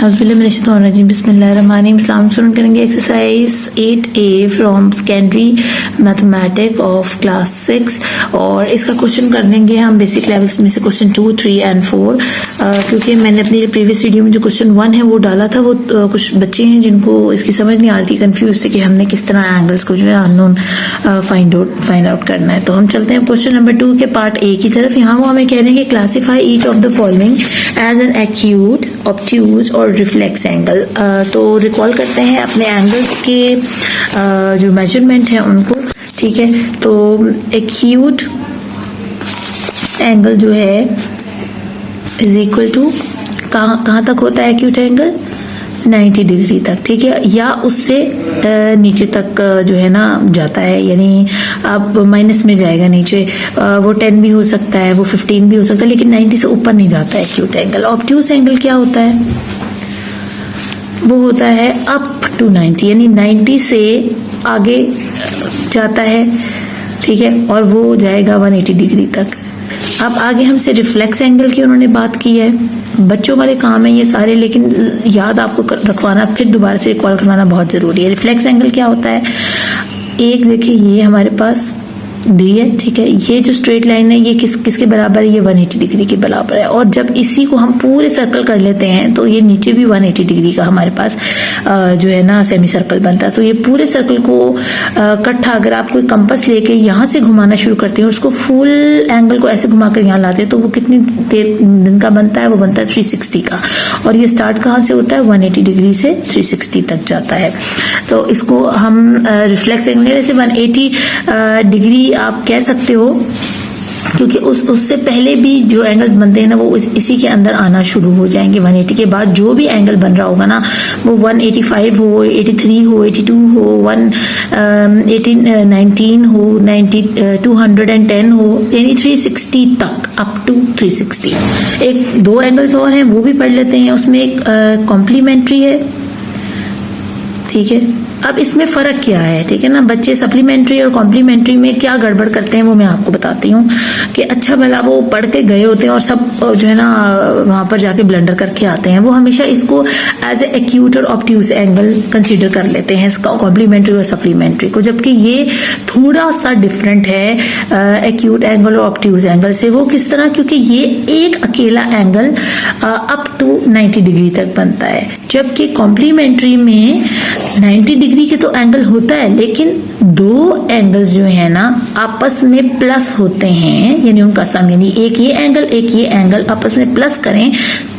बिस्मिल्लाहिर्रहमानिर्रहीम। स्टूडेंट करेंगे exercise 8A from secondary mathematics of class 6 और इसका क्वेश्चन कर लेंगे हम बेसिक लेवल्स में से क्वेश्चन 2, 3 एंड 4। क्योंकि मैंने अपनी प्रीवियस वीडियो में जो क्वेश्चन 1 है वो डाला था, वो कुछ बच्चे हैं जिनको इसकी समझ नहीं आ रही थी, कंफ्यूज थे कि हमने किस तरह एंगल्स को जो है अननोन फाइंड आउट करना है। तो हम चलते हैं क्वेश्चन नंबर 2 के पार्ट ए की तरफ। यहाँ वो हमें कह रहे हैं कि classify each of the following as an acute, obtuse और रिफ्लेक्स एंगल। तो रिकॉल करते हैं अपने एंगल्स के जो मेजरमेंट है उनको, ठीक है। तो एक्यूट एंगल जो है इज इक्वल टू कहाँ तक होता है एक्यूट एंगल? 90 डिग्री तक, ठीक है, या उससे नीचे तक जो है ना जाता है, यानी अब माइनस में जाएगा नीचे। वो 10 भी हो सकता है, वो 15 भी हो सकता है, लेकिन 90 से ऊपर नहीं जाता है एक्यूट एंगल। ऑब्ट्यूज एंगल क्या होता है? वो होता है अप टू 90, यानी 90 से आगे जाता है, ठीक है, और वो जाएगा 180 डिग्री तक। अब आगे हमसे रिफ्लेक्स एंगल की उन्होंने बात की है। बच्चों वाले काम है ये सारे, लेकिन याद आपको रखवाना, फिर दोबारा से रिकॉल करवाना बहुत जरूरी है। रिफ्लेक्स एंगल क्या होता है? एक देखिए, ये हमारे पास डी है, ठीक है, ये जो स्ट्रेट लाइन है ये किसके बराबर है? ये 180 डिग्री के बराबर है। और जब इसी को हम पूरे सर्कल कर लेते हैं तो ये नीचे भी 180 डिग्री का हमारे पास जो है ना सेमी सर्कल बनता है। तो ये पूरे सर्कल को इकट्ठा अगर आप कोई कंपास लेके यहाँ से घुमाना शुरू करते हैं, उसको फुल एंगल को ऐसे घुमाकर यहाँ लाते हैं, तो वो कितनी देर दिन का बनता है? वो बनता है 360 का। और ये स्टार्ट कहाँ से होता है? 180 डिग्री से 360 तक जाता है। तो इसको हम रिफ्लेक्स एंगल से 180 डिग्री आप कह सकते हो, क्योंकि उससे पहले भी जो एंगल्स बनते हैं ना वो इसी के अंदर आना शुरू हो जाएंगे। 180 के बाद जो भी एंगल बन रहा होगा ना, वो 185 हो, 83 हो, 82 हो, 19 हो, 210 हो, यानी 360 तक, अप टू 360। एक दो एंगल्स और हैं, वो भी पढ़ लेते हैं। उसमें एक कॉम्प्लीमेंट्री है, ठीक है। अब इसमें फर्क क्या है, ठीक है ना? बच्चे सप्लीमेंट्री और कॉम्प्लीमेंट्री में क्या गड़बड़ करते हैं वो मैं आपको बताती हूँ कि अच्छा भला वो पढ़ के गए होते हैं और सब जो है ना वहां पर जाके ब्लंडर करके आते हैं। वो हमेशा इसको एज ए एक्यूट और ऑब्ट्यूज एंगल कंसीडर कर लेते हैं, कॉम्प्लीमेंट्री और सप्लीमेंट्री को, जबकि ये थोड़ा सा डिफरेंट है एक्यूट एंगल और ऑब्ट्यूज एंगल से। वो किस तरह? क्योंकि ये एक अकेला एंगल अप टू 90 डिग्री तक बनता है, जबकि कॉम्प्लीमेंट्री में 90 डिग्री के तो एंगल होता है, लेकिन दो एंगल्स जो है ना आपस में प्लस होते हैं, यानी उनका सम, यानी एक ये एंगल आपस में प्लस करें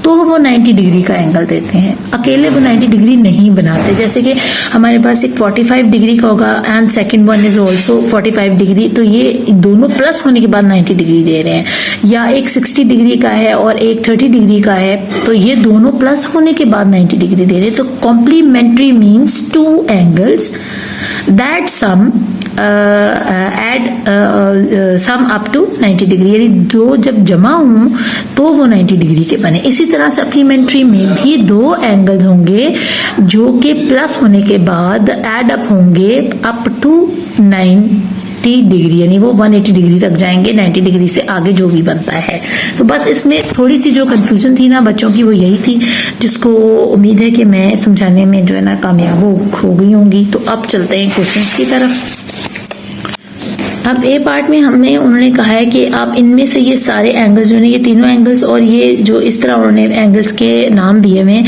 तो वो 90 डिग्री का एंगल देते हैं। अकेले वो 90 डिग्री नहीं बनाते। जैसे कि हमारे पास एक 45 डिग्री का होगा and second one is also 45 degree, तो ये दोनों प्लस होने के बाद 90 डिग्री दे रहे हैं। या एक 60 डिग्री का है और एक 30 डिग्री का है, तो ये दोनों प्लस होने के बाद 90 डिग्री दे रहे हैं। तो complementary means two angles that add sum up to 90 degree, यानी दो जब जमा हों तो वो 90 डिग्री के बने। इसी तरह सप्लीमेंट्री में भी दो एंगल्स होंगे जो कि प्लस होने के बाद एड अप होंगे अप टू 90 डिग्री, यानी वो 180 डिग्री तक जाएंगे। 90 डिग्री से आगे जो भी बनता है। तो बस इसमें थोड़ी सी जो कंफ्यूजन थी ना बच्चों की, वो यही थी, जिसको उम्मीद है कि मैं समझाने में जो है ना कामयाब हो गई होंगी। तो अब चलते हैं क्वेश्चंस की तरफ। अब ए पार्ट में उन्होंने कहा है कि आप इनमें से ये सारे एंगल्स जो है, ये तीनों एंगल्स और ये जो इस तरह उन्होंने एंगल्स के नाम दिए हुए हैं,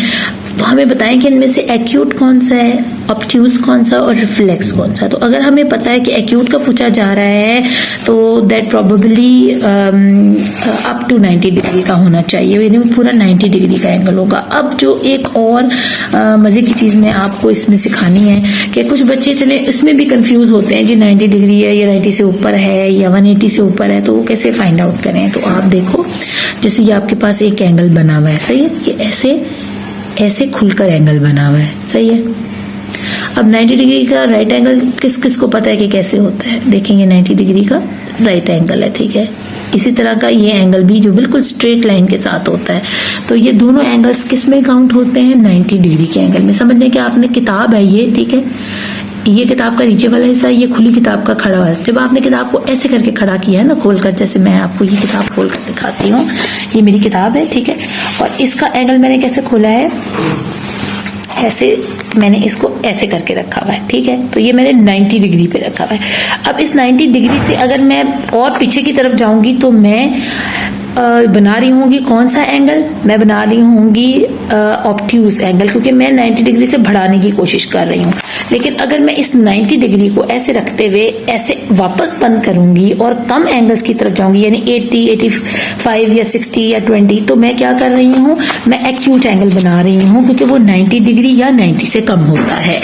तो हमें बताएं कि इनमें से एक्यूट कौन सा है, ऑब्ट्यूज कौन सा और रिफ्लेक्स कौन सा। तो अगर हमें पता है कि एक्यूट का पूछा जा रहा है तो that probably up to 90 degree का होना चाहिए, यानी वो पूरा 90 डिग्री का एंगल होगा। अब जो एक और मजे की चीज मैं आपको इसमें सिखानी है कि कुछ बच्चे चले इसमें भी कंफ्यूज होते हैं, जी 90 डिग्री है या 90 से ऊपर है या 180 से ऊपर है, तो वो कैसे फाइंड आउट करें। तो आप देखो, जैसे ये आपके पास एक एंगल बना हुआ है, सही है, ये ऐसे खुलकर एंगल बना हुआ है, सही है। अब 90 डिग्री का राइट एंगल किस को पता है कि कैसे होता है? देखेंगे 90 डिग्री का राइट एंगल है, ठीक है। इसी तरह का ये एंगल भी जो बिल्कुल स्ट्रेट लाइन के साथ होता है। तो ये दोनों एंगल्स किस में काउंट होते हैं? 90 डिग्री के एंगल में। समझने कि आपने किताब है ये, ठीक है, ये किताब का नीचे वाला हिस्सा, ये खुली किताब का खड़ा हुआ है। जब आपने किताब को ऐसे करके खड़ा किया है ना खोलकर, जैसे मैं आपको ये किताब खोल कर दिखाती हूँ, ये मेरी किताब है, ठीक है, और इसका एंगल मैंने कैसे खोला है, ऐसे मैंने इसको ऐसे करके रखा हुआ है, ठीक है, तो ये मैंने 90 डिग्री पे रखा हुआ है। अब इस 90 डिग्री से अगर मैं और पीछे की तरफ जाऊंगी तो मैं बना रही होंगी कौन सा एंगल, मैं बना रही होंगी ऑब्ट्यूज एंगल, क्योंकि मैं 90 डिग्री से बढ़ाने की कोशिश कर रही हूँ। लेकिन अगर मैं इस 90 डिग्री को ऐसे रखते हुए ऐसे वापस बंद करूंगी और कम एंगल्स की तरफ जाऊंगी, यानी 80, 85 या 60 या 20, तो मैं क्या कर रही हूँ, मैं एक्यूट एंगल बना रही हूँ, क्योंकि वो 90 डिग्री या 90 से कम होता है।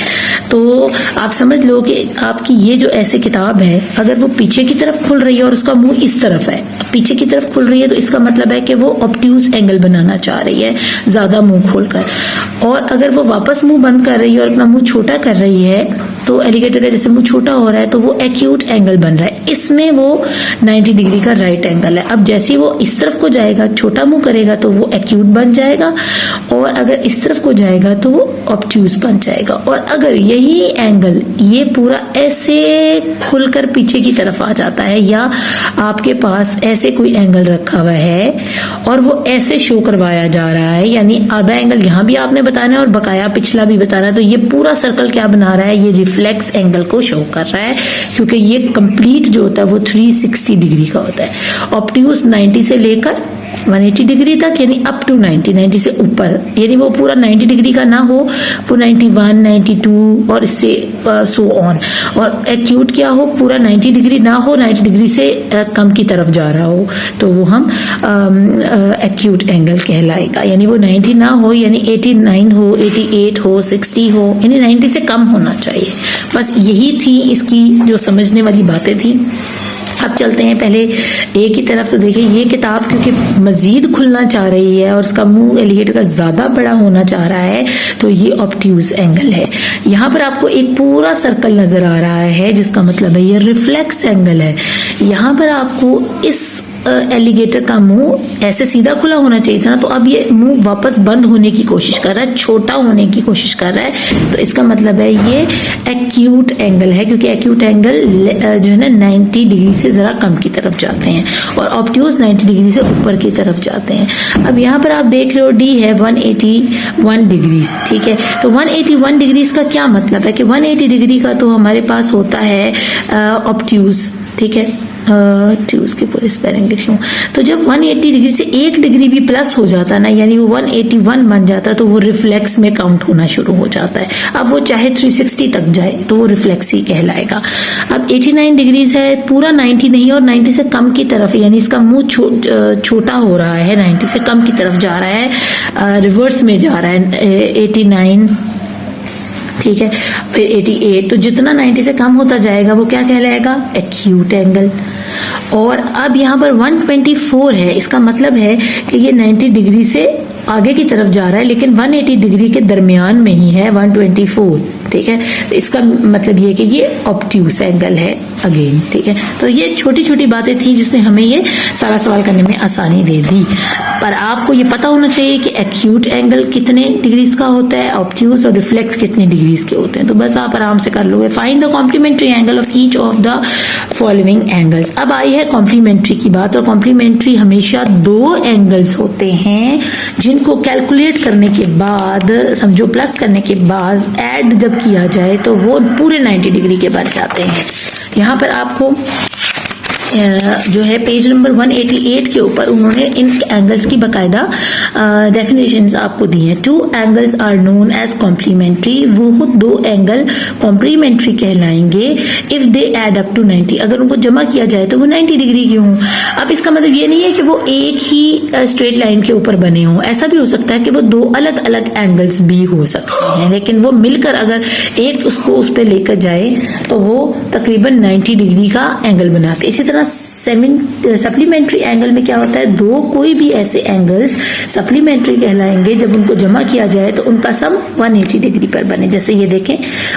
तो आप समझ लो कि आपकी ये जो ऐसे किताब है, अगर वो पीछे की तरफ खुल रही है और उसका मुंह इस तरफ है, पीछे की तरफ खुल रही है, तो इसका मतलब है कि वो ऑब्ट्यूज एंगल बनाना चाह रही है ज्यादा मुंह खोलकर। और अगर वो वापस मुंह बंद कर रही है और अपना मुंह छोटा कर रही है, तो एलिगेटर का जैसे मुंह छोटा हो रहा है, तो वो एक्यूट एंगल बन रहा है, इसमें वो 90 डिग्री का राइट एंगल है। अब जैसे वो इस तरफ को जाएगा, छोटा मुंह करेगा, तो वो एक्यूट बन जाएगा, और अगर इस तरफ को जाएगा तो वो ऑब्ट्यूज बन जाएगा। और अगर यही एंगल ये पूरा ऐसे खुलकर पीछे की तरफ आ जाता है, या आपके पास ऐसे कोई एंगल रखा हुआ है और वो ऐसे शो करवाया जा रहा है, यानी आधा एंगल यहाँ भी आपने बताना है और बकाया पिछला भी बताना है, तो ये पूरा सर्कल क्या बना रहा है, ये रिफ्लेक्स एंगल को शो कर रहा है, क्योंकि ये कंप्लीट जो होता है वो 360 डिग्री का होता है। ऑब्ट्यूज 90 से लेकर 180 डिग्री तक, यानी अप टू 90 से ऊपर, यानी वो पूरा 90 डिग्री का ना हो, वो 91, 92 और इससे सो ऑन। और एक्यूट क्या हो, पूरा 90 डिग्री ना हो, 90 डिग्री से कम की तरफ जा रहा हो, तो वो हम एक्यूट एंगल कहलाएगा। यानी वो 90 ना हो, यानी 89 हो, 88 हो, 60 हो, यानी 90 से कम होना चाहिए। बस यही थी इसकी जो समझने वाली बातें थी। अब चलते हैं पहले ए की तरफ। तो देखिए ये किताब क्योंकि मजीद खुलना चाह रही है और उसका मुंह एलिगेटर का ज्यादा बड़ा होना चाह रहा है, तो ये ऑब्ट्यूज एंगल है। यहाँ पर आपको एक पूरा सर्कल नजर आ रहा है, जिसका मतलब है ये रिफ्लेक्स एंगल है। यहाँ पर आपको इस एलिगेटर का मुंह ऐसे सीधा खुला होना चाहिए था ना, तो अब ये मुंह वापस बंद होने की कोशिश कर रहा है, छोटा होने की कोशिश कर रहा है, तो इसका मतलब है ये एक्यूट एंगल है, क्योंकि एक्यूट एंगल जो है ना 90 डिग्री से जरा कम की तरफ जाते हैं और ऑब्ट्यूज 90 डिग्री से ऊपर की तरफ जाते हैं। अब यहाँ पर आप देख रहे हो डी है 181 डिग्री, ठीक है, तो 181 डिग्री का क्या मतलब है कि 180 डिग्री का तो हमारे पास होता है ऑब्ट्यूज, ठीक है, ट्यूज के पूरे स्पेलिंग लिख लूं, तो जब 180 डिग्री से 1 डिग्री भी प्लस हो जाता है ना, यानी वो 181 बन जाता है, तो वो रिफ्लेक्स में काउंट होना शुरू हो जाता है। अब वो चाहे 360 तक जाए तो वो रिफ्लेक्स ही कहलाएगा। अब 89 डिग्रीज है, पूरा 90 नहीं और 90 से कम की तरफ, यानी इसका मुंह छोटा हो रहा है, 90 से कम की तरफ जा रहा है, रिवर्स में जा रहा है, 89, ठीक है, फिर 88, तो जितना 90 से कम होता जाएगा वो क्या कहलाएगा, एक्यूट एंगल। और अब यहाँ पर 124 है, इसका मतलब है कि ये 90 डिग्री से आगे की तरफ जा रहा है, लेकिन 180 डिग्री के दरमियान में ही है 124, ठीक है, तो इसका मतलब ये कि ये ऑब्ट्यूज एंगल है अगेन, ठीक है। तो ये छोटी छोटी बातें थी जिसने हमें ये सारा सवाल करने में आसानी दे दी। पर आपको ये पता होना चाहिए कि एक्यूट एंगल कितने डिग्रीज का होता है, ऑब्ट्यूज और रिफ्लेक्स कितने डिग्रीज के होते हैं, तो बस आप आराम से कर लोगे। Find the complementary angle of each of the following angles. अब आई है कॉम्प्लीमेंट्री की बात, और कॉम्प्लीमेंट्री हमेशा 2 एंगल्स होते हैं जिनको कैलकुलेट करने के बाद, समझो प्लस करने के बाद ऐड जब किया जाए तो वो पूरे 90 डिग्री के बन जाते हैं। यहाँ पर आपको जो है पेज नंबर 188 के ऊपर उन्होंने इन एंगल्स की बकायदा डेफिनेशंस आपको दी हैं। 2 angles are known as complementary, वो 2 एंगल कॉम्प्लीमेंट्री कहलाएंगे if they add up to 90, अगर उनको जमा किया जाए तो वो 90 डिग्री के हों। अब इसका मतलब ये नहीं है कि वो एक ही स्ट्रेट लाइन के ऊपर बने हों, ऐसा भी हो सकता है कि वो 2 अलग अलग एंगल्स भी हो सकते हैं, लेकिन वो मिलकर अगर एक उसको उस पर लेकर जाए तो वो तकरीबन 90 डिग्री का एंगल बनाते। इसी तरह सप्लीमेंट्री एंगल में क्या होता है, 2 कोई भी ऐसे एंगल्स सप्लीमेंट्री कहलाएंगे जब उनको जमा किया जाए तो उनका सम 180 डिग्री पर बने। जैसे ये देखें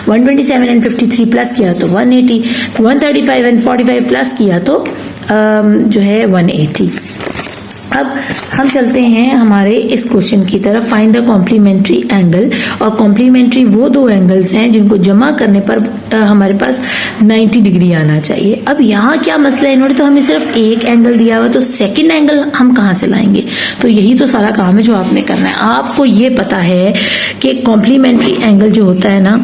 127 एंड 53 प्लस किया तो 180, 135 एंड 45 प्लस किया तो जो है 180। अब हम चलते हैं हमारे इस क्वेश्चन की तरफ, फाइंड द कॉम्प्लीमेंट्री एंगल। और कॉम्प्लीमेंट्री वो दो एंगल्स हैं जिनको जमा करने पर हमारे पास 90 डिग्री आना चाहिए। अब यहाँ क्या मसला है, इन्होंने तो हमें सिर्फ एक एंगल दिया हुआ, तो सेकंड एंगल हम कहाँ से लाएंगे? तो यही तो सारा काम है जो आपने करना है। आपको ये पता है कि कॉम्प्लीमेंट्री एंगल जो होता है ना,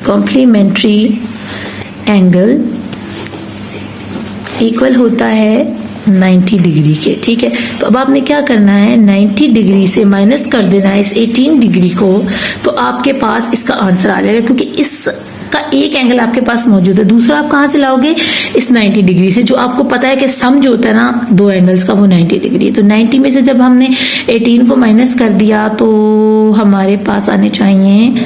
कॉम्प्लीमेंट्री एंगल इक्वल होता है 90 डिग्री के। ठीक है, तो अब आपने क्या करना है, 90 डिग्री से माइनस कर देना है इस 18 डिग्री को, तो आपके पास इसका आंसर आ जाएगा, क्योंकि इसका एक एंगल आपके पास मौजूद है, दूसरा आप कहां से लाओगे, इस 90 डिग्री से, जो आपको पता है कि सम जो होता है ना दो एंगल्स का वो 90 डिग्री। तो 90 में से जब हमने 18 को माइनस कर दिया तो हमारे पास आने चाहिए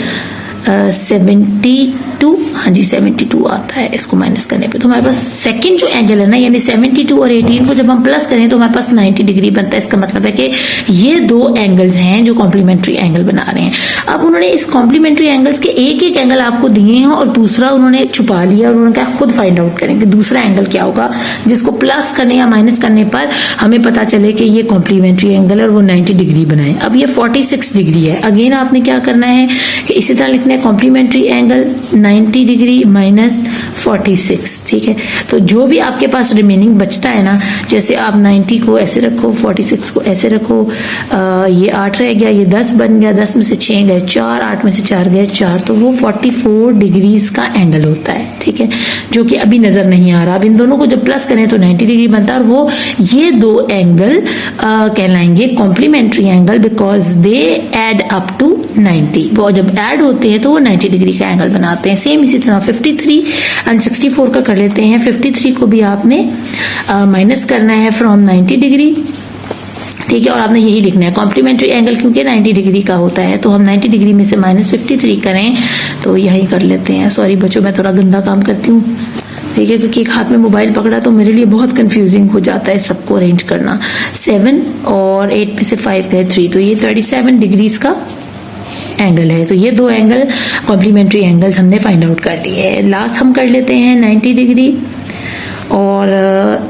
72, हाँ जी 72 आता है इसको माइनस करने पे। तो हमारे पास सेकंड जो एंगल है ना, यानी 72 और 18 को जब हम प्लस करें तो हमारे पास 90 डिग्री बनता है। इसका मतलब है कि ये दो एंगल्स हैं जो कॉम्प्लीमेंट्री एंगल बना रहे हैं। अब उन्होंने इस कॉम्प्लीमेंट्री एंगल्स के एक एक एंगल आपको दिए हैं और दूसरा उन्होंने छुपा लिया, और उन्होंने कहा खुद फाइंड आउट करेंगे दूसरा एंगल क्या होगा जिसको प्लस करने या माइनस करने पर हमें पता चले कि ये कॉम्प्लीमेंट्री एंगल है और वो 90 डिग्री बनाए। अब ये 46 डिग्री है। अगेन आपने क्या करना है कि इसी तरह लिखना है कॉम्प्लीमेंट्री एंगल 90 डिग्री माइनस 46। ठीक है, तो जो भी आपके पास रिमेनिंग बचता है ना, जैसे आप 90 को ऐसे रखो, 46 को ऐसे रखो, ये 8 रह गया, ये 10 बन गया, 10 में से 6 गए 4, 8 में से 4 गए 4, तो वो 44 डिग्रीज का एंगल होता है। ठीक है, जो कि अभी नजर नहीं आ रहा। अब इन दोनों को जब प्लस करें तो 90 डिग्री बनता है, और वो ये दो एंगल कहलाएंगे complementary angle, because they add up to 90। वो जब ऐड होते हैं तो वो 90 डिग्री का एंगल बनाते हैं। सेम इसी तरह 53 एंड 64 का कर लेते हैं। 53 को भी आपने माइनस करना है फ्रॉम 90 डिग्री। ठीक है, और आपने यही लिखना है कॉम्प्लीमेंट्री एंगल, क्योंकि 90 डिग्री का होता है, तो हम 90 डिग्री में से माइनस 53 करें तो यही कर लेते हैं। सॉरी बच्चों, मैं थोड़ा गंदा काम करती हूँ। ठीक है, क्योंकि एक हाथ में मोबाइल पकड़ा तो मेरे लिए बहुत कंफ्यूजिंग हो जाता है सबको अरेंज करना। 7 और 8 में से 5 गए 3, तो ये 37 डिग्रीज का एंगल है। तो ये दो एंगल कॉम्प्लीमेंट्री एंगल्स हमने फाइंड आउट कर लिए हैं। लास्ट हम कर लेते हैं 90 डिग्री और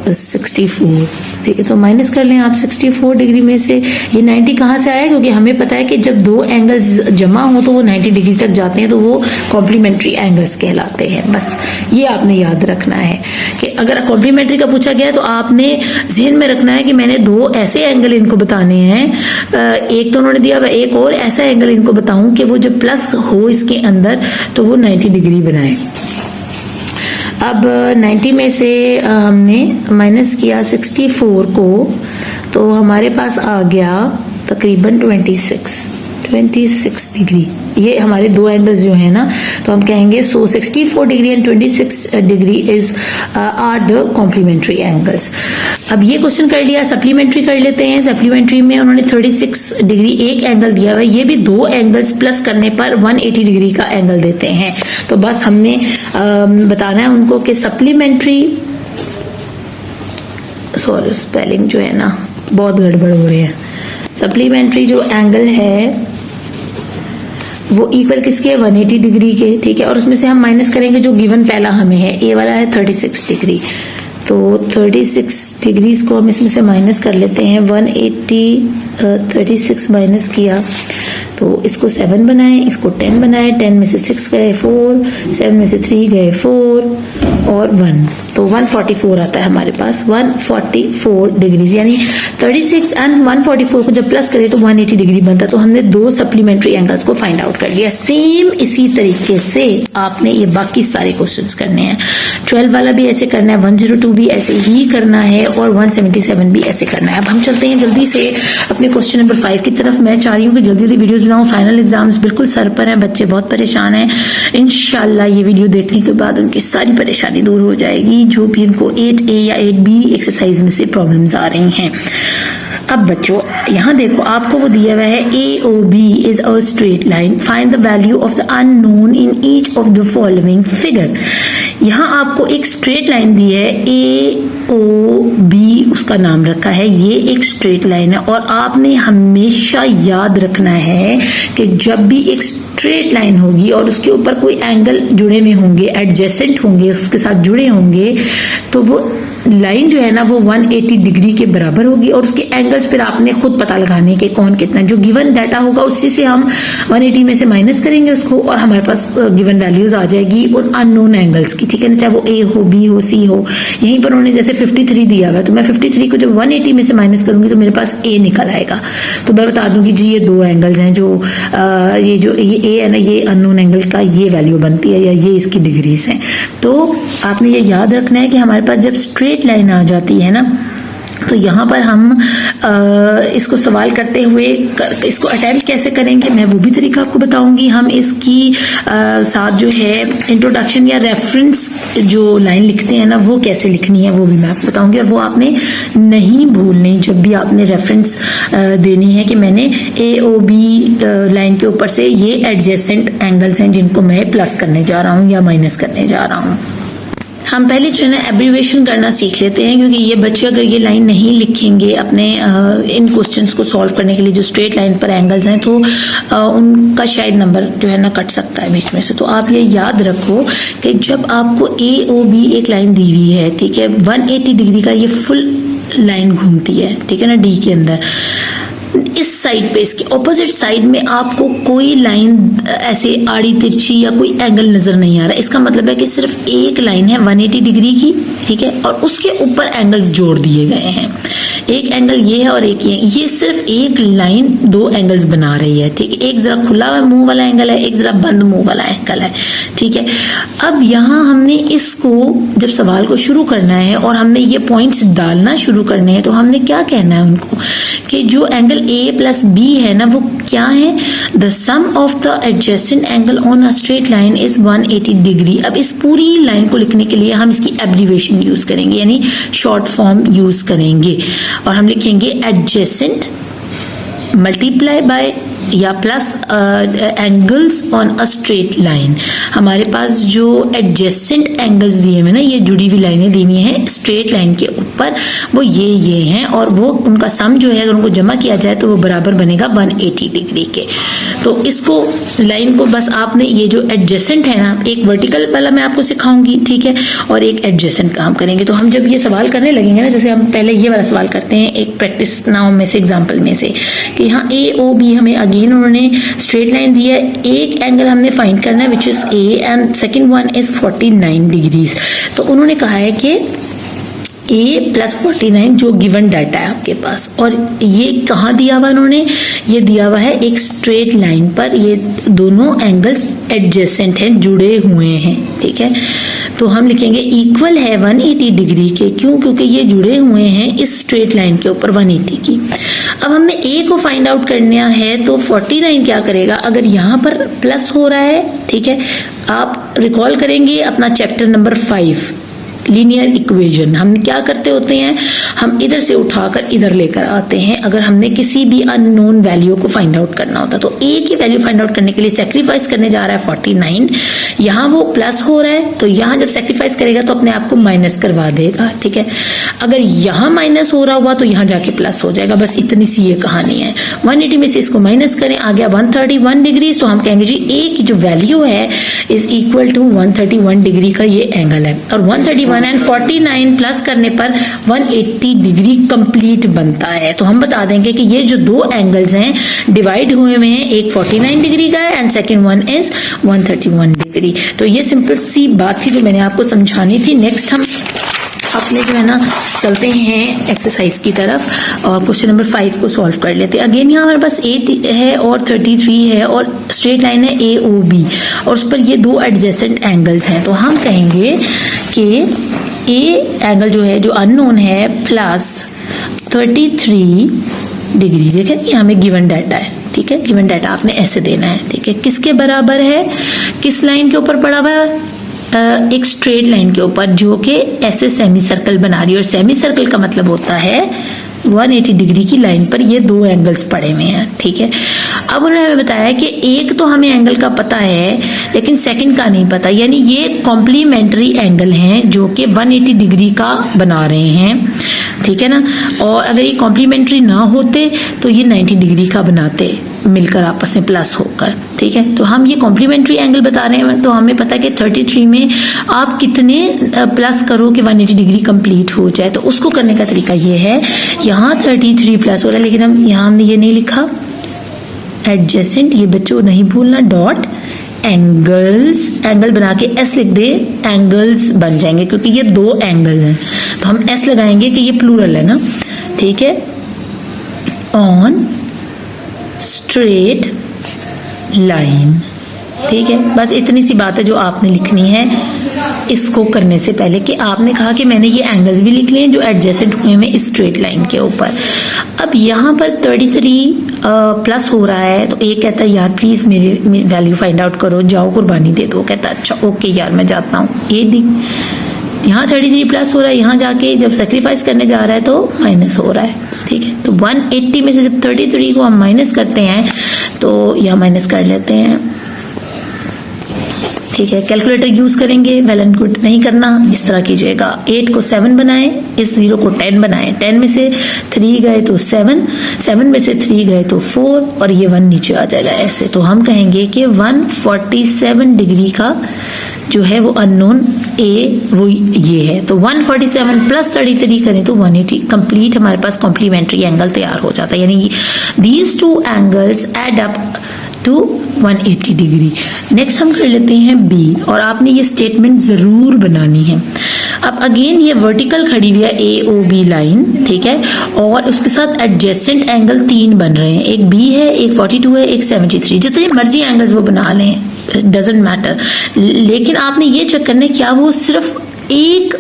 64। ठीक है, तो माइनस कर लें आप 64 डिग्री में से। ये 90 कहाँ से आया, क्योंकि हमें पता है कि जब दो एंगल्स जमा हो तो वो 90 डिग्री तक जाते हैं, तो वो कॉम्प्लीमेंट्री एंगल्स कहलाते हैं। बस ये आपने याद रखना है कि अगर कॉम्प्लीमेंट्री का पूछा गया तो आपने जहन में रखना है कि मैंने दो ऐसे एंगल इनको बताने हैं, एक तो उन्होंने दिया, एक और ऐसा एंगल इनको बताऊं कि वो जब प्लस हो इसके अंदर तो वो 90 डिग्री बनाए। अब 90 में से हमने माइनस किया 64 को, तो हमारे पास आ गया तकरीबन 26 डिग्री। ये हमारे दो एंगल्स जो है ना, तो हम कहेंगे so 64 degree and 26 degree is are the complementary angles. अब ये क्वेश्चन कर लिया, सप्लीमेंट्री कर लेते हैं। सप्लीमेंट्री में उन्होंने 36 डिग्री एक एंगल दिया हुआ है, ये भी दो एंगल्स प्लस करने पर 180 डिग्री का एंगल देते हैं। तो बस हमने बताना है उनको कि सप्लीमेंट्री, सॉरी स्पेलिंग जो है ना बहुत गड़बड़ हो रही है, सप्लीमेंट्री जो एंगल है वो इक्वल किसके, 180 डिग्री के। ठीक है, और उसमें से हम माइनस करेंगे जो गिवन पहला हमें है, ए वाला है 36 डिग्री, तो 36 डिग्रीज को हम इसमें से माइनस कर लेते हैं। 180 36 माइनस किया तो इसको 7 बनाए, इसको 10 बनाए, 10 में से 6 गए 4, 7 में से 3 गए 4 और 1, तो 144 आता है हमारे पास, 144 डिग्री, यानी 36 एंड 144 को जब प्लस करें तो 180 डिग्री बनता है। तो हमने दो सप्लीमेंट्री एंगल्स को फाइंड आउट कर लिया। सेम इसी तरीके से आपने ये बाकी सारे क्वेश्चंस करने हैं। 12 वाला भी ऐसे करना है, 102 भी ऐसे ही करना है और 177 भी ऐसे करना है। अब हम चलते हैं जल्दी से अपने क्वेश्चन नंबर 5 की तरफ। मैं चाह रही हूँ कि जल्दी जल्दी वीडियोस बनाऊं, फाइनल एग्जाम्स बिल्कुल सर पर हैं, बच्चे बहुत परेशान हैं। इंशाल्लाह ये वीडियो देखने के बाद उनकी सारी परेशानी दूर हो जाएगी, जो भी उनको 8A या 8B एक्सरसाइज में से प्रॉब्लम्स आ रही हैं। अब बच्चों यहाँ देखो, आपको वो दिया हुआ है AOB is a straight line, find the value of the unknown in each of the following figure। यहाँ आपको एक स्ट्रेट लाइन दी है, AOB उसका नाम रखा है, ये एक स्ट्रेट लाइन है। और आपने हमेशा याद रखना है कि जब भी एक स्ट्रेट लाइन होगी और उसके ऊपर कोई एंगल जुड़े हुए होंगे, एडजेसेंट होंगे, उसके साथ जुड़े होंगे, तो वो लाइन जो है ना वो 180 डिग्री के बराबर होगी। और उसके एंगल्स फिर आपने खुद पता लगाने के कौन कितना, जो गिवन डाटा होगा उसी से हम 180 में से माइनस करेंगे उसको, और हमारे पास गिवन वैल्यूज आ जाएगी उन अननोन एंगल्स की, ठीक है ना, चाहे वो A हो, B हो, C हो। यहीं पर उन्होंने जैसे 53 दिया हुआ है, तो मैं 53 को जब 180 में से माइनस करूंगी तो मेरे पास A निकल आएगा। तो मैं बता दूंगी जी ये दो एंगल्स हैं, जो ये A है ना, ये अननोन एंगल का ये वैल्यू बनती है, या ये इसकी डिग्रीज हैं। तो आपने ये याद रखना है कि हमारे पास जब स्ट्रेट लाइन आ जाती है ना, तो यहाँ पर हम इसको सवाल करते हुए इसको अटेम्प्ट कैसे करेंगे मैं वो भी तरीका आपको बताऊंगी। हम इसकी साथ जो है इंट्रोडक्शन या रेफरेंस जो लाइन लिखते हैं ना वो कैसे लिखनी है वो भी मैं आपको बताऊंगी। और वो आपने नहीं भूलनी जब भी आपने रेफरेंस देनी है कि मैंने AOB लाइन के ऊपर से ये एडजेसेंट एंगल्स हैं जिनको मैं प्लस करने जा रहा हूँ या माइनस करने जा रहा हूँ। हम पहले जो है ना एब्रीवेशन करना सीख लेते हैं, क्योंकि ये बच्चे अगर ये लाइन नहीं लिखेंगे अपने इन क्वेश्चंस को सॉल्व करने के लिए जो स्ट्रेट लाइन पर एंगल्स हैं, तो उनका शायद नंबर जो है ना कट सकता है बीच में से। तो आप ये याद रखो कि जब आपको AOB एक लाइन दी हुई है, ठीक है, 180 डिग्री का ये फुल लाइन घूमती है, ठीक है ना, D के अंदर, इस साइड पे इसके ऑपोजिट साइड में आपको कोई लाइन ऐसे आड़ी तिरछी या कोई एंगल नजर नहीं आ रहा। इसका मतलब है कि सिर्फ एक लाइन है 180 डिग्री की, ठीक है, और उसके ऊपर एंगल्स जोड़ दिए गए हैं। एक एंगल ये है और एक ये सिर्फ एक लाइन दो एंगल्स बना रही है, ठीक है। एक जरा खुला मुंह वाला एंगल है, एक जरा बंद मुंह वाला एंगल है, ठीक है। अब यहाँ हमने इसको जब सवाल को शुरू करना है और हमने ये पॉइंट्स डालना शुरू करने हैं, तो हमने क्या कहना है उनको कि जो एंगल A प्लस B है ना वो क्या है, the sum of the adjacent angle on a straight line is 180 degree. अब इस पूरी लाइन को लिखने के लिए हम इसकी एब्रीवेशन यूज करेंगे, यानी शॉर्ट फॉर्म यूज करेंगे, और हम लिखेंगे एडजेसेंट मल्टीप्लाई बाय या plus angles on a straight line. हमारे पास जो एडजेसेंट एंगल्स दिए हुए ना, ये जुड़ी हुई लाइनें दी हुई हैं स्ट्रेट लाइन के ऊपर, वो ये हैं, और वो उनका सम जो है अगर उनको जमा किया जाए तो वो बराबर बनेगा 180 डिग्री के। तो इसको लाइन को बस आपने ये जो एडजेसेंट है ना, एक वर्टिकल वाला मैं आपको सिखाऊंगी, ठीक है, और एक एडजेसेंट काम करेंगे। तो हम जब ये सवाल करने लगेंगे ना, जैसे हम पहले ये वाला सवाल करते हैं एक प्रैक्टिस नाउ में से, एग्जाम्पल में से, कि यहाँ AOB हमें अगेन उन्होंने स्ट्रेट लाइन दी है, एक एंगल हमने फाइंड करना है which is A and second one is 49 degrees. तो उन्होंने कहा है कि A प्लस 49 जो गिवन डाटा है आपके पास, और ये कहाँ दिया हुआ उन्होंने, ये दिया हुआ है एक स्ट्रेट लाइन पर, ये दोनों एंगल्स एडजेसेंट हैं, जुड़े हुए हैं, ठीक है। तो हम लिखेंगे इक्वल है 180 डिग्री के, क्यों, क्योंकि ये जुड़े हुए हैं इस स्ट्रेट लाइन के ऊपर 180 की। अब हमने A को फाइंड आउट करना है, तो 49 क्या करेगा, अगर यहाँ पर प्लस हो रहा है, ठीक है, आप रिकॉल करेंगे अपना चैप्टर नंबर 5 लीनियर इक्वेशन। हम क्या करते होते हैं, हम इधर से उठाकर इधर लेकर आते हैं अगर हमने किसी भी अननोन वैल्यू को फाइंड आउट करना होता। तो A की वैल्यू फाइंड आउट करने के लिए सेक्रीफाइस करने जा रहा है 49, यहाँ वो प्लस हो रहा है, तो यहाँ जब सेक्रीफाइस करेगा तो अपने आप को माइनस करवा देगा, ठीक है। अगर यहाँ माइनस हो रहा हुआ तो यहाँ जाके प्लस हो जाएगा, बस इतनी सी ये कहानी है। 180 में से इसको माइनस करें, आ गया 131 डिग्री। तो हम कहेंगे जी A की जो वैल्यू है इज इक्वल टू 131 डिग्री का ये एंगल है, और 131 एंड 49 प्लस करने पर 180 डिग्री कंप्लीट बनता है। तो हम बता देंगे कि ये जो दो एंगल्स हैं डिवाइड हुए हैं, एक 49 डिग्री का है and second one is 131 degree. तो ये सिंपल सी बात थी जो मैंने आपको समझानी थी। नेक्स्ट हम अपने जो है ना चलते हैं एक्सरसाइज की तरफ और क्वेश्चन नंबर 5 को सॉल्व कर लेते हैं। अगेन यहाँ हमारे पास 8 है और 33 है और स्ट्रेट लाइन है AOB, और उस पर ये दो एडजेसेंट एंगल्स हैं। तो हम कहेंगे कि A एंगल जो है, जो अननोन है, प्लस 33 डिग्री। देखें ये हमें गिवन डाटा है, ठीक है, गिवन डाटा आपने ऐसे देना है, ठीक है। किसके बराबर है, किस लाइन के ऊपर पड़ा हुआ है, एक स्ट्रेट लाइन के ऊपर जो कि ऐसे सेमी सर्कल बना रही है, और सेमी सर्कल का मतलब होता है 180 डिग्री की लाइन पर ये दो एंगल्स पड़े हुए हैं, ठीक है। अब उन्होंने हमें बताया कि एक तो हमें एंगल का पता है लेकिन सेकंड का नहीं पता, यानी ये कॉम्प्लीमेंट्री एंगल हैं जो कि 180 डिग्री का बना रहे हैं, ठीक है ना। और अगर ये कॉम्प्लीमेंट्री ना होते तो ये 90 डिग्री का बनाते मिलकर आपस में प्लस होकर, ठीक है। तो हम ये कॉम्प्लीमेंट्री एंगल बता रहे हैं, तो हमें पता है कि 33 में आप कितने प्लस करो कि 180 डिग्री कंप्लीट हो जाए। तो उसको करने का तरीका ये है, यहाँ 33 प्लस हो रहा है लेकिन हमने ये नहीं लिखा एडजेसेंट, ये बच्चों नहीं भूलना, डॉट एंगल्स, एंगल बना के एस लिख दे, एंगल्स बन जाएंगे क्योंकि ये दो एंगल हैं तो हम एस लगाएंगे कि ये प्लूरल है ना, ठीक है। ऑन स्ट्रेट लाइन, ठीक है। बस इतनी सी बात है जो आपने लिखनी है इसको करने से पहले, कि आपने कहा कि मैंने ये एंगल्स भी लिख लिए जो एडजेसेंट हुए हैं स्ट्रेट लाइन के ऊपर। अब यहाँ पर 33 प्लस हो रहा है तो एक कहता है यार प्लीज मेरी वैल्यू फाइंड आउट करो, जाओ कुर्बानी दे दो। कहता है अच्छा ओके यार मैं जाता हूँ। यहाँ 33 प्लस हो रहा है, यहाँ जाके जब सेक्रीफाइस करने जा रहा है तो माइनस हो रहा है, ठीक है। तो 180 में से जब 33 को हम माइनस करते हैं तो यहाँ माइनस कर लेते हैं, ठीक है। कैलकुलेटर यूज करेंगे, वेल एंड गुड, नहीं करना इस तरह कीजिएगा। 8 को 7 बनाएं, इस 0 को 10 बनाएं, 10 में से 3 गए तो 7, 7 में से 3 गए तो 4 और ये 1 नीचे आ जाएगा ऐसे। तो हम कहेंगे कि 147 डिग्री का जो है वो अननोन ए वो ये है। तो 147 प्लस 33 करें तो 180 कंप्लीट हमारे पास कॉम्प्लीमेंट्री एंगल तैयार हो जाता है, यानी these two angles add up to 180 degree. Next हम कर लेते हैं बी, और आपने ये स्टेटमेंट जरूर बनानी है। अब अगेन ये वर्टिकल खड़ी हुई है ए ओ बी लाइन, ठीक है, और उसके साथ एडजेसेंट एंगल 3 बन रहे हैं, एक बी है, एक 42 है, एक 73। जितने मर्जी एंगल्स वो बना लें, डजेंट मैटर, लेकिन आपने ये चेक करना है क्या वो सिर्फ एक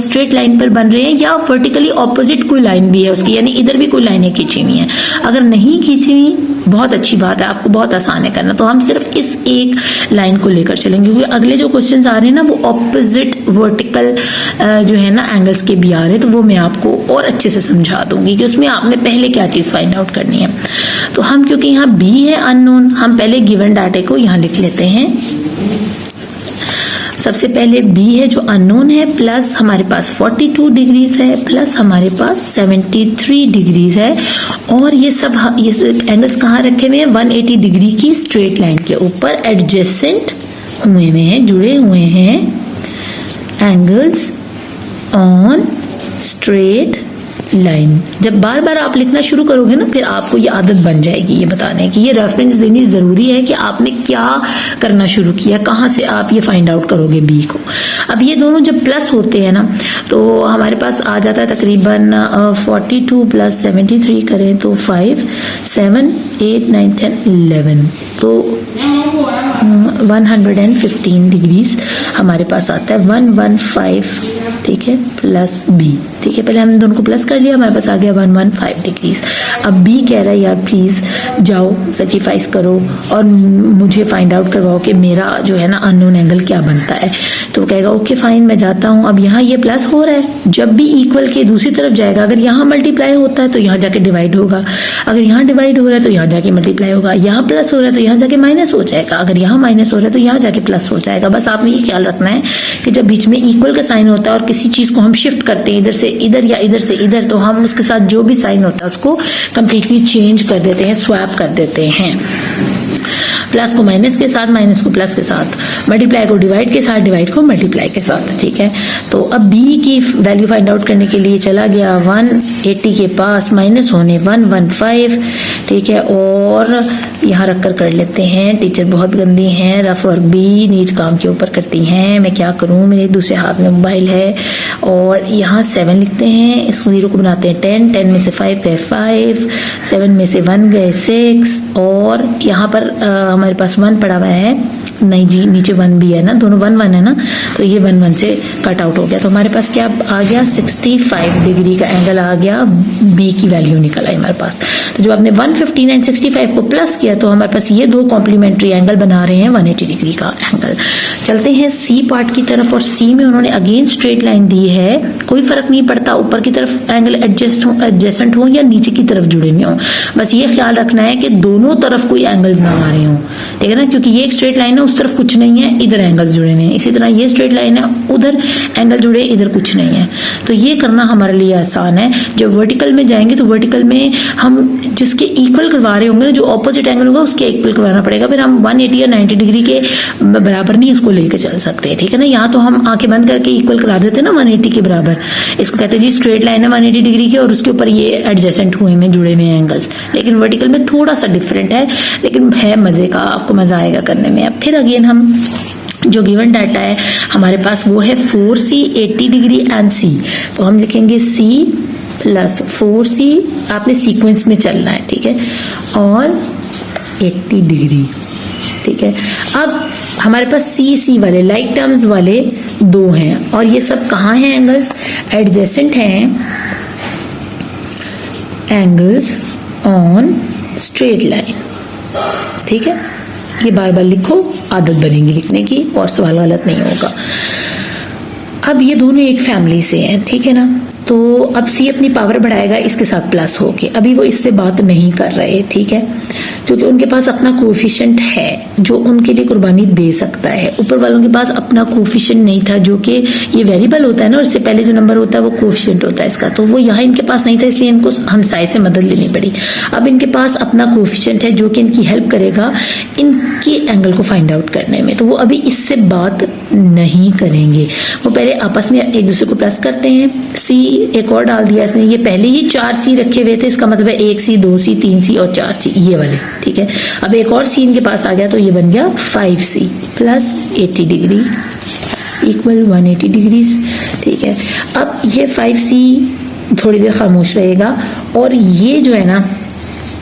स्ट्रेट लाइन पर बन रहे हैं या वर्टिकली ऑपोजिट कोई लाइन भी है उसकी, यानी इधर भी कोई लाइनें खींची हुई हैं। अगर नहीं खींची हुई बहुत अच्छी बात है, आपको बहुत आसान है करना। तो हम सिर्फ इस एक लाइन को लेकर चलेंगे क्योंकि अगले जो क्वेश्चंस आ रहे हैं ना वो ऑपोजिट वर्टिकल जो है ना एंगल्स के भी आ रहे हैं, तो वो मैं आपको और अच्छे से समझा दूंगी कि उसमें आपने पहले क्या चीज फाइंड आउट करनी है। तो हम क्योंकि यहाँ बी है अननोन, हम पहले गिवन डाटे को यहाँ लिख लेते हैं। सबसे पहले b है जो अननोन है, प्लस हमारे पास 42 डिग्रीज है, प्लस हमारे पास 73 डिग्रीज है, और ये सब ये एंगल्स कहाँ रखे हुए हैं 180 डिग्री की स्ट्रेट लाइन के ऊपर एडजेसेंट हुए हैं, जुड़े हुए हैं एंगल्स ऑन स्ट्रेट लाइन। जब बार बार आप लिखना शुरू करोगे ना फिर आपको ये आदत बन जाएगी ये बताने की, ये रेफरेंस देनी जरूरी है कि आपने क्या करना शुरू किया, कहाँ से आप ये फाइंड आउट करोगे बी को। अब ये दोनों जब प्लस होते हैं ना तो हमारे पास आ जाता है तकरीबन 42 प्लस 73 करें तो 5, 7, 8, 9, 10, 11, तो 115 डिग्रीज हमारे पास आता है, 115, ठीक है, प्लस बी, ठीक है। पहले हमने दोनों को प्लस कर लिया, हमारे पास आ गया 115 डिग्रीज। अब बी कह रहा है यार प्लीज जाओ सेक्रीफाइस करो और मुझे फाइंड आउट करवाओ कि मेरा जो है ना अननोन एंगल क्या बनता है। तो वो कहेगा ओके फाइन मैं जाता हूँ। अब यहाँ ये प्लस हो रहा है, जब भी इक्वल के दूसरी तरफ जाएगा, अगर यहाँ मल्टीप्लाई होता है तो यहाँ जाके डिवाइड होगा, अगर यहाँ डिवाइड हो रहा है तो यहाँ जाके मल्टीप्लाई होगा, यहाँ प्लस हो रहा है तो यहाँ जाके माइनस हो जाएगा, अगर यहाँ माइनस हो रहा है तो यहाँ जाके प्लस हो जाएगा। बस आपने ये ख्याल रखना है कि जब बीच में इक्वल का साइन होता है और किसी चीज को हम शिफ्ट करते हैं इधर से इधर या इधर से इधर, तो हम उसके साथ जो भी साइन होता है उसको कंप्लीटली चेंज कर देते हैं, स्वैप कर देते हैं। प्लस को माइनस के साथ, माइनस को प्लस के साथ, मल्टीप्लाई को डिवाइड के साथ, डिवाइड को मल्टीप्लाई के साथ, ठीक है। तो अब बी की वैल्यू फाइंड आउट करने के लिए चला गया 180 के पास, माइनस होने 115, ठीक है, और यहाँ रख कर लेते हैं। टीचर बहुत गंदी हैं, रफ वर्क भी नीट काम के ऊपर करती हैं, मैं क्या करूँ, मेरे दूसरे हाथ में मोबाइल है। और यहाँ 7 लिखते हैं, इस 0 को बनाते हैं 10, 10 में से 5 गए 5, 7 में से 1 गए 6, और यहाँ पर हमारे पास 1 पड़ा हुआ है नहीं जी, नीचे 1 भी है ना, दोनों 1 1 है ना, तो ये 1 1 से कट आउट हो गया। तो हमारे पास क्या आ गया, 65 डिग्री का एंगल आ गया, बी की वैल्यू निकल आई हमारे पास। तो जब आपने 159 65 को प्लस किया तो हमारे पास ये दो कॉम्प्लीमेंट्री एंगल बना रहे हैं 180 डिग्री का एंगल। चलते हैं सी पार्ट की तरफ, और सी में उन्होंने अगेन स्ट्रेट लाइन दी है। कोई फर्क नहीं पड़ता ऊपर की तरफ एंगल एडजेसेंट हो या नीचे की तरफ जुड़े हुए हो, बस ये ख्याल रखना है कि दोनों तरफ कोई एंगल्स ना आ रहे हो, ठीक है ना, क्योंकि ये एक स्ट्रेट लाइन है, उस तरफ कुछ नहीं है, इधर एंगल्स जुड़े हुए हैं। इसी तरह ये स्ट्रेट लाइन है, उधर एंगल जुड़े, इधर कुछ नहीं है। तो ये करना हमारे लिए आसान है। जब वर्टिकल में जाएंगे तो वर्टिकल में हम जिसके इक्वल करवा रहे होंगे ना, जो ऑपोजिट एंगल होगा उसके इक्वल करवाना पड़ेगा। फिर हम 180 या 90 डिग्री के बराबर नहीं इसको लेके चल सकते, ठीक है ना। यहाँ तो हम आंखें बंद करके इक्वल करा देते हैं ना 180 के बराबर, इसको कहते हैं जी स्ट्रेट लाइन है 180 डिग्री की और उसके ऊपर ये एडजेसेंट हुए में जुड़े हुए एंगल्स। लेकिन वर्टिकल में थोड़ा सा डिफरेंट है, लेकिन है मजे का, आपको मजा आएगा करने में। अब फिर अगेन हम जो गिवन डाटा है हमारे पास वो है 4C 80 डिग्री एंड C। तो हम लिखेंगे C प्लस 4C, आपने सीक्वेंस में चलना है, ठीक है, और 80 डिग्री, ठीक है। अब हमारे पास C वाले लाइक टर्म्स वाले दो हैं, और ये सब कहाँ हैं एंगल्स, एडजेसेंट हैं एंगल्स ऑन स्ट्रेट लाइन, ठीक है। ये बार बार लिखो, आदत बनेगी लिखने की और सवाल गलत नहीं होगा। अब ये दोनों एक फैमिली से हैं, ठीक है ना। तो अब C अपनी पावर बढ़ाएगा इसके साथ प्लस होके, अभी वो इससे बात नहीं कर रहे, ठीक है, क्योंकि उनके पास अपना कोएफिशिएंट है जो उनके लिए कुर्बानी दे सकता है। ऊपर वालों के पास अपना कोएफिशिएंट नहीं था, जो कि ये वेरिएबल होता है ना, और इससे पहले जो नंबर होता है वो कोएफिशिएंट होता है इसका, तो वो यहाँ इनके पास नहीं था, इसलिए इनको हम साई से मदद लेनी पड़ी। अब इनके पास अपना कोएफिशिएंट है जो कि इनकी हेल्प करेगा इनकी एंगल को फाइंड आउट करने में, तो वो अभी इससे बात नहीं करेंगे। वो पहले आपस में एक दूसरे को प्लस करते हैं। C एक और डाल दिया इसमें, ये पहले ही 4C रखे हुए थे, इसका मतलब है 1C 2C 3C और 4C ये वाले, ठीक है। अब एक और C इनके पास आ गया, तो ये बन गया 5C plus 80 degree equal 180 degrees, ठीक है। अब ये 5C थोड़ी देर खामोश रहेगा, और ये जो है ना,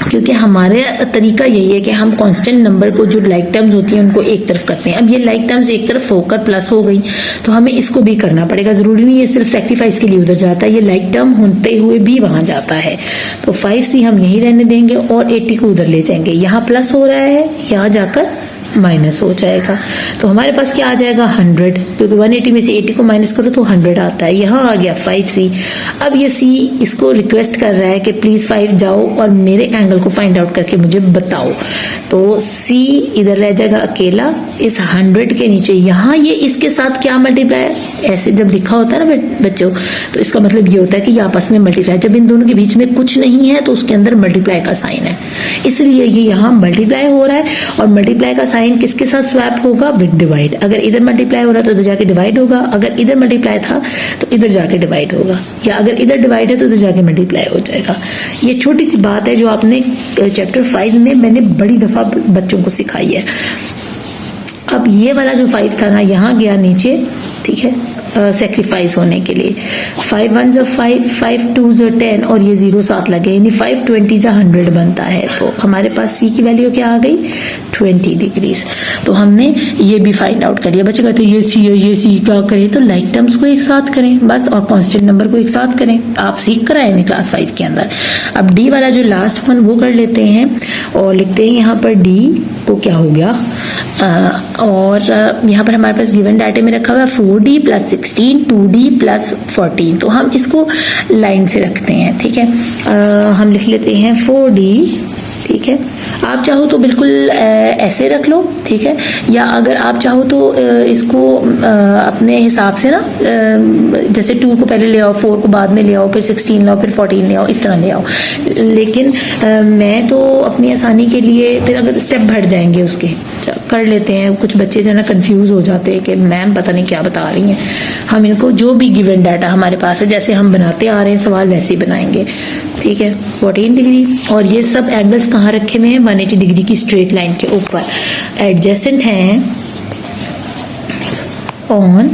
क्योंकि हमारे तरीका यही है कि हम कांस्टेंट नंबर को जो लाइक टर्म्स होती हैं उनको एक तरफ करते हैं। अब ये लाइक टर्म्स एक तरफ होकर प्लस हो गई, तो हमें इसको भी करना पड़ेगा, जरूरी नहीं है सिर्फ सेक्रीफाइस के लिए उधर जाता है, ये लाइक टर्म होते हुए भी वहां जाता है। तो 5C हम यही रहने देंगे और 80 को उधर ले जाएंगे। यहाँ प्लस हो रहा है, यहाँ जाकर माइनस हो जाएगा, तो हमारे पास क्या आ जाएगा 100, क्योंकि 180 में से 80 को माइनस करो तो 100 आता है। यहाँ आ गया 5C। अब ये C इसको रिक्वेस्ट कर रहा है कि प्लीज 5 जाओ और मेरे एंगल को फाइंड आउट करके मुझे बताओ। तो C इधर रह जाएगा अकेला इस 100 के नीचे। यहाँ ये इसके साथ क्या मल्टीप्लाई, ऐसे जब लिखा होता है ना बच्चों, तो इसका मतलब ये होता है कि ये आपस में मल्टीप्लाई, जब इन दोनों के बीच में कुछ नहीं है तो उसके अंदर मल्टीप्लाई का साइन है, इसलिए ये यहाँ मल्टीप्लाई हो रहा है। और मल्टीप्लाई का साइन किसके साथ स्वैप होगा, विद डिवाइड। अगर इधर मल्टीप्लाई हो रहा है तो इधर जाके डिवाइड होगा, अगर इधर मल्टीप्लाई था तो इधर जाके डिवाइड होगा, या अगर इधर डिवाइड है तो इधर जाके मल्टीप्लाई हो जाएगा। ये छोटी सी बात है जो आपने चैप्टर 5 में मैंने बड़ी दफा बच्चों को सिखाई है। अब ये वाला जो 5 था ना, यहाँ गया नीचे, ठीक है, सेक्रीफाइस होने के लिए। 5 1 5, 5 2 10 और ये 0 साथ लगे, यानी 5 20 100 बनता है। तो हमारे पास C की वैल्यू क्या आ गई, 20 डिग्रीज। तो हमने ये भी फाइंड आउट कर लिया। बच्चे कहते हैं ये C है, ये C क्या करें, तो लाइक टर्म्स को एक साथ करें बस, और कांस्टेंट नंबर को एक साथ करें। आप सीख कर आए हैं क्लास 5 के अंदर। अब D वाला जो लास्ट वन वो कर लेते हैं और लिखते हैं यहाँ पर D को क्या हो गया, और यहाँ पर हमारे पास गिवन डाटे में रखा हुआ है 4D प्लस 16 2D प्लस 14। तो हम इसको लाइन से रखते हैं, ठीक है। हम लिख लेते हैं 4D, ठीक है। आप चाहो तो बिल्कुल ऐसे रख लो, ठीक है, या अगर आप चाहो तो इसको अपने हिसाब से ना, जैसे 2 को पहले ले आओ, 4 को बाद में ले आओ, फिर 16 लाओ, फिर 14 ले आओ, इस तरह ले आओ। लेकिन मैं तो अपनी आसानी के लिए फिर अगर स्टेप बढ़ जाएंगे उसके कर लेते हैं। कुछ बच्चे जो है ना कंफ्यूज हो जाते हैं कि मैम पता नहीं क्या बता रही हैं। हम इनको जो भी गिवन डाटा हमारे पास है, जैसे हम बनाते आ रहे हैं सवाल, वैसे ही बनाएंगे, ठीक है। 14 डिग्री, और ये सब एंगल्स कहाँ रखे हुए हैं, 180 डिग्री की स्ट्रेट लाइन के ऊपर एडजेसेंट हैं ऑन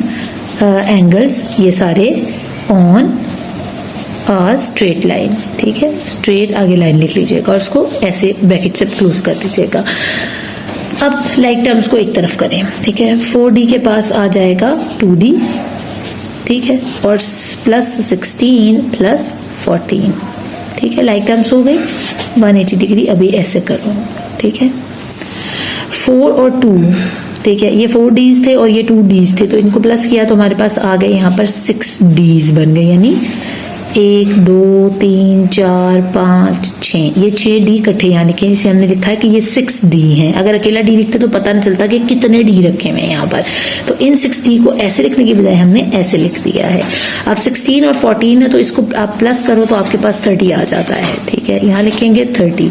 एंगल्स, ये सारे ऑन स्ट्रेट लाइन, ठीक है। स्ट्रेट आगे लाइन लिख लीजिएगा और उसको ऐसे ब्रैकेट से क्लोज कर दीजिएगा। अब लाइक टर्म्स को एक तरफ करें, ठीक है। 4d के पास आ जाएगा 2d, ठीक है, और प्लस 16 प्लस 14, ठीक है। लाइक टर्म्स हो गई 180 डिग्री। अभी ऐसे करो, ठीक है। 4 और 2, ठीक है, ये 4d's थे और ये 2d's थे, तो इनको प्लस किया तो हमारे पास आ गए यहाँ पर 6d's बन गए, यानी 1 2 3 4 5 6, ये 6d इकट्ठे यहाँ लिखे, इसे हमने लिखा है कि ये 6d है। अगर अकेला d लिखते तो पता नहीं चलता कि कितने d रखे हुए हैं यहाँ पर। तो इन 6d को ऐसे लिखने की बजाय हमने ऐसे लिख दिया है। अब 16 और 14 है तो इसको आप प्लस करो तो आपके पास 30 आ जाता है, ठीक है। यहाँ लिखेंगे 30।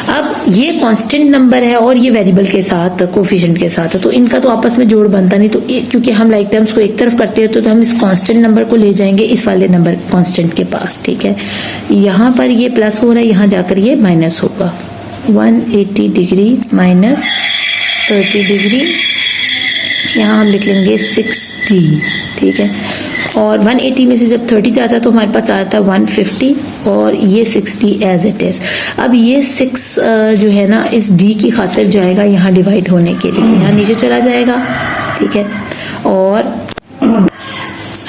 अब ये कांस्टेंट नंबर है और ये वेरिएबल के साथ, कोफिशिएंट के साथ है, तो इनका तो आपस में जोड़ बनता नहीं। तो क्योंकि हम लाइक टर्म्स को एक तरफ करते हैं तो हम इस कांस्टेंट नंबर को ले जाएंगे इस वाले नंबर कांस्टेंट के पास, ठीक है। यहाँ पर ये प्लस हो रहा है, यहाँ जाकर ये माइनस होगा। 180 डिग्री माइनस 30 डिग्री, यहाँ हम लिख लेंगे 6d, ठीक है। और 180 में से जब 30 जाता है तो हमारे पास आता है 150 और ये 60 एज इट इज। अब ये 6 जो है ना इस d की खातिर जाएगा यहाँ डिवाइड होने के लिए, यहाँ नीचे चला जाएगा, ठीक है। और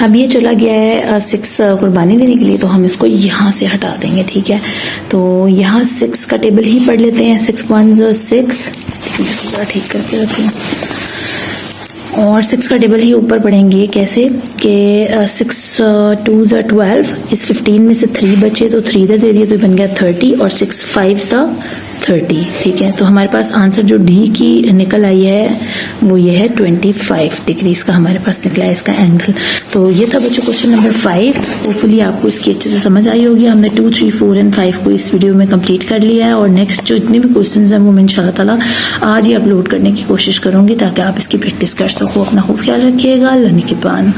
अब ये चला गया है 6 कुर्बानी देने के लिए, तो हम इसको यहाँ से हटा देंगे, ठीक है। तो यहाँ 6 का टेबल ही पढ़ लेते हैं। 6 1 6, थोड़ा ठीक करके रखूँ, और 6 का टेबल ही ऊपर पढ़ेंगे। कैसे कि 6 2 12, इस 15 में से 3 बचे तो 3 इधर दे दिए तो बन गया 30, और 6 5 30, ठीक है। तो हमारे पास आंसर जो डी की निकल आई है वो ये है 25 डिग्री इसका हमारे पास निकला है इसका एंगल। तो ये था बच्चों क्वेश्चन नंबर 5। होपफुली आपको इसकी अच्छे से समझ आई होगी। हमने 2 3 4 एंड 5 को इस वीडियो में कंप्लीट कर लिया है, और नेक्स्ट जो इतने भी क्वेश्चन हैं वो मैं इंशाल्लाह ताला आज ही अपलोड करने की कोशिश करूंगी ताकि आप इसकी प्रैक्टिस कर सको। अपना खूब ख्याल रखिएगा। अल्लाह निगहबान।